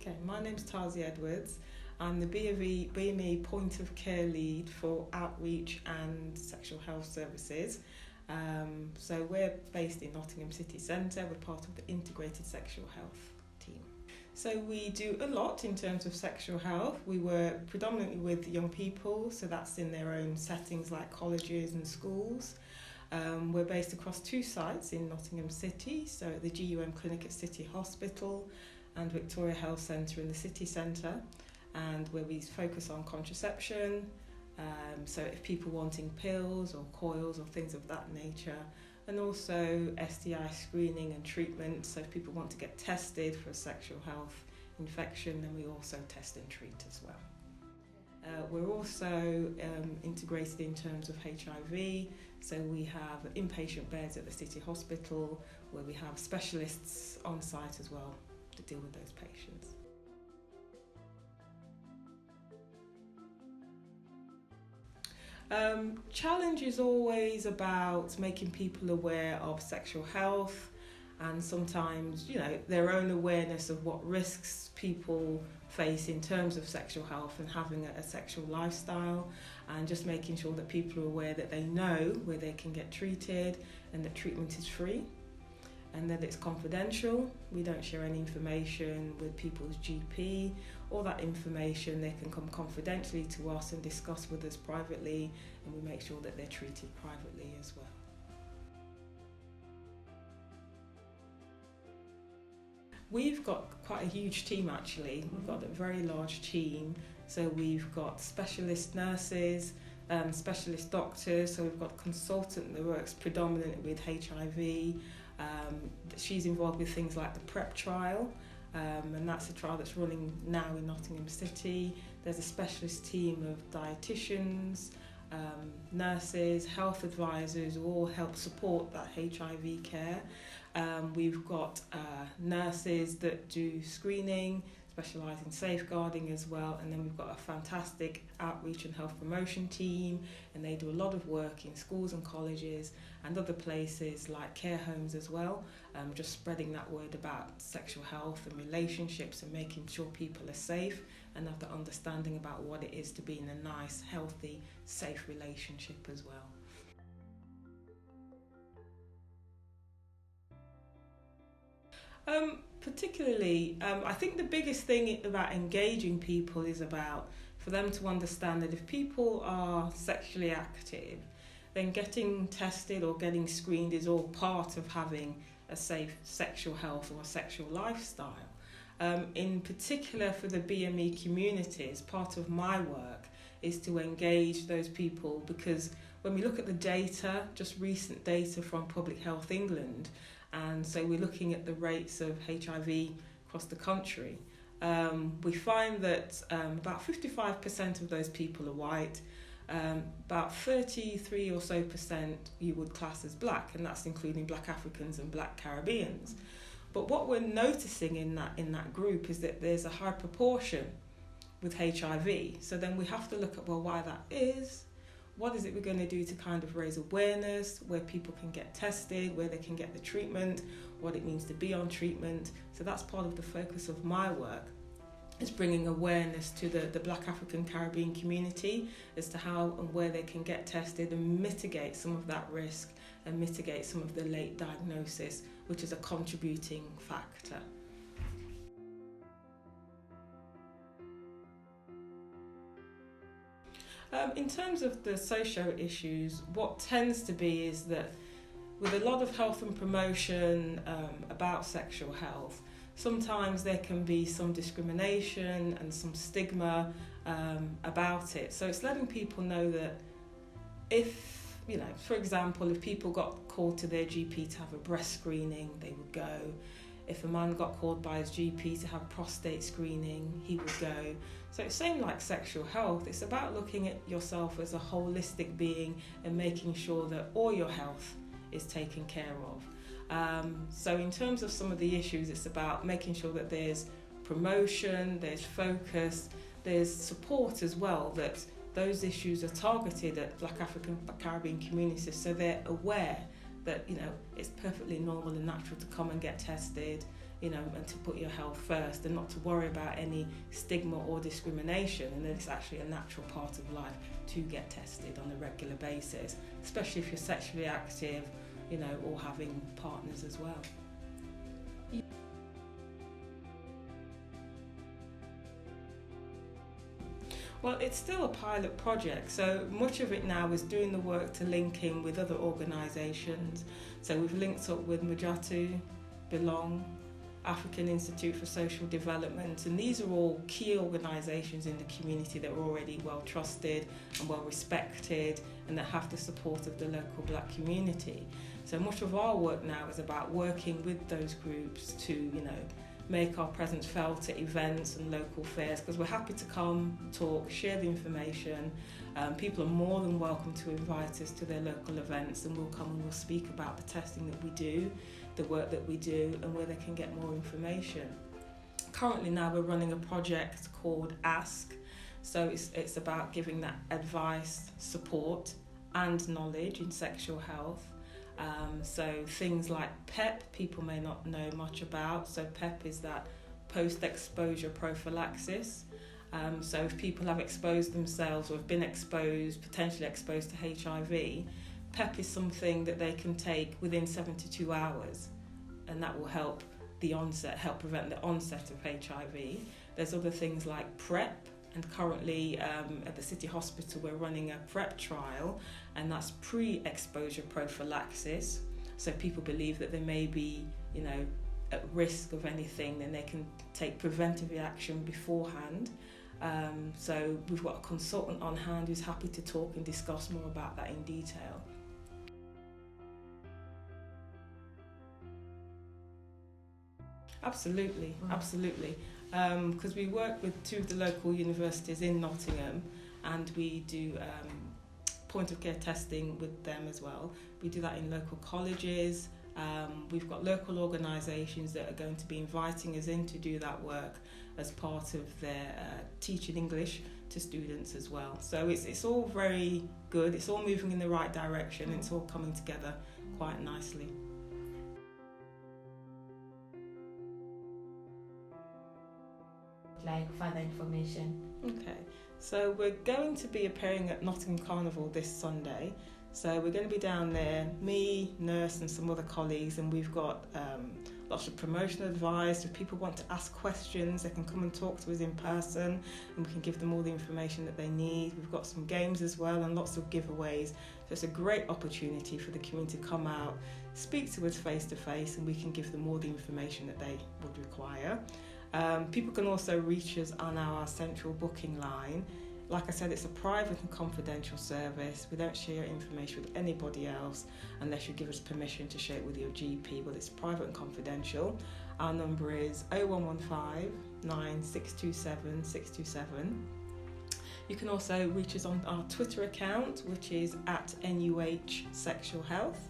Okay, my name's Tarze Edwards. I'm the BME Point of Care Lead for Outreach and Sexual Health Services. So we're based in Nottingham City Centre. We're part of the Integrated Sexual Health team. So we do a lot in terms of sexual health. We work predominantly with young people, so that's in their own settings like colleges and schools. We're based across two sites in Nottingham City, so the GUM Clinic at City Hospital and Victoria Health Centre in the city centre, and where we focus on contraception, so if people wanting pills or coils or things of that nature, and also STI screening and treatment, so if people want to get tested for a sexual health infection, then we also test and treat as well. We're also integrated in terms of HIV, so we have inpatient beds at the City Hospital where we have specialists on site as well to deal with those patients. Challenge is always about making people aware of sexual health and sometimes, their own awareness of what risks people face in terms of sexual health and having a sexual lifestyle, and just making sure that people are aware that they know where they can get treated and that treatment is free and that it's confidential. We don't share any information with people's GP. All that information, they can come confidentially to us and discuss with us privately, and we make sure that they're treated privately as well. We've got quite a huge team actually. We've got a very large team. So we've got specialist nurses, specialist doctors. So we've got a consultant that works predominantly with HIV. She's involved with things like the PrEP trial, and that's a trial that's running now in Nottingham City. There's a specialist team of dietitians, nurses, health advisors who all help support that HIV care. We've got nurses that do screening, specialise in safeguarding as well, and then we've got a fantastic outreach and health promotion team, and they do a lot of work in schools and colleges and other places like care homes as well, just spreading that word about sexual health and relationships and making sure people are safe and have the understanding about what it is to be in a nice, healthy, safe relationship as well. Particularly, I think the biggest thing about engaging people is about for them to understand that if people are sexually active, then getting tested or getting screened is all part of having a safe sexual health or a sexual lifestyle. In particular for the BME communities, part of my work is to engage those people, because when we look at the data, just recent data from Public Health England, and so we're looking at the rates of HIV across the country, we find that about 55% of those people are white, about 33 or so percent you would class as black, and that's including black Africans and black Caribbeans. But what we're noticing in that group is that there's a high proportion with HIV. So then we have to look at, why that is. What is it we're going to do to kind of raise awareness, where people can get tested, where they can get the treatment, what it means to be on treatment. So that's part of the focus of my work, is bringing awareness to the Black African Caribbean community as to how and where they can get tested and mitigate some of that risk and mitigate some of the late diagnosis, which is a contributing factor. In terms of the socio issues, what tends to be is that with a lot of health and promotion about sexual health, sometimes there can be some discrimination and some stigma about it. So it's letting people know that if, for example, if people got called to their GP to have a breast screening, they would go. If a man got called by his GP to have prostate screening, he would go. So it's same like sexual health. It's about looking at yourself as a holistic being and making sure that all your health is taken care of. So in terms of some of the issues, it's about making sure that there's promotion, there's focus, there's support as well, that those issues are targeted at Black African Caribbean communities, so they're aware that it's perfectly normal and natural to come and get tested and to put your health first and not to worry about any stigma or discrimination, and that it's actually a natural part of life to get tested on a regular basis, especially if you're sexually active, or having partners as well. Well, it's still a pilot project, so much of it now is doing the work to link in with other organisations. So we've linked up with Mujatu, Belong, African Institute for Social Development, and these are all key organisations in the community that are already well trusted and well respected and that have the support of the local black community. So much of our work now is about working with those groups to, make our presence felt at events and local fairs, because we're happy to come, talk, share the information. People are more than welcome to invite us to their local events, and we'll come and we'll speak about the testing that we do, the work that we do, and where they can get more information. Currently now we're running a project called Ask. So it's about giving that advice, support and knowledge in sexual health. So things like PEP, people may not know much about. So PEP is that post-exposure prophylaxis. So if people have exposed themselves or have been exposed, potentially exposed to HIV, PEP is something that they can take within 72 hours, and that will help prevent the onset of HIV. There's other things like PrEP, and currently at the City Hospital we're running a PrEP trial, and that's pre-exposure prophylaxis. So people believe that they may be, at risk of anything, then they can take preventive action beforehand. So we've got a consultant on hand who's happy to talk and discuss more about that in detail. Absolutely. Because we work with two of the local universities in Nottingham, and we do point of care testing with them as well. We do that in local colleges. We've got local organisations that are going to be inviting us in to do that work as part of their teaching English to students as well. So it's all very good. It's all moving in the right direction. It's all coming together quite nicely. Like further information. Okay, so we're going to be appearing at Nottingham Carnival this Sunday. So we're going to be down there, me, Nurse and some other colleagues, and we've got lots of promotional advice. If people want to ask questions, they can come and talk to us in person, and we can give them all the information that they need. We've got some games as well and lots of giveaways. So it's a great opportunity for the community to come out, speak to us face to face, and we can give them all the information that they would require. People can also reach us on our central booking line. Like I said, it's a private and confidential service. We don't share information with anybody else unless you give us permission to share it with your GP, but it's private and confidential. Our number is 0115 9627 627. You can also reach us on our Twitter account, which is @NUH Sexual Health.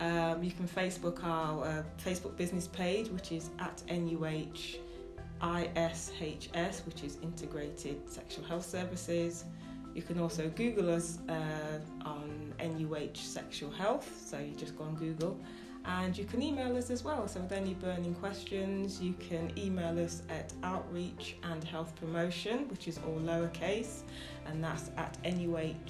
You can Facebook our Facebook business page, which is @NUH ISHS, which is Integrated Sexual Health Services. You can also Google us on NUH Sexual Health, so you just go on Google, and you can email us as well. So with any burning questions, you can email us at outreach and health promotion, which is all lowercase, and that's @nuh.nhs.uk.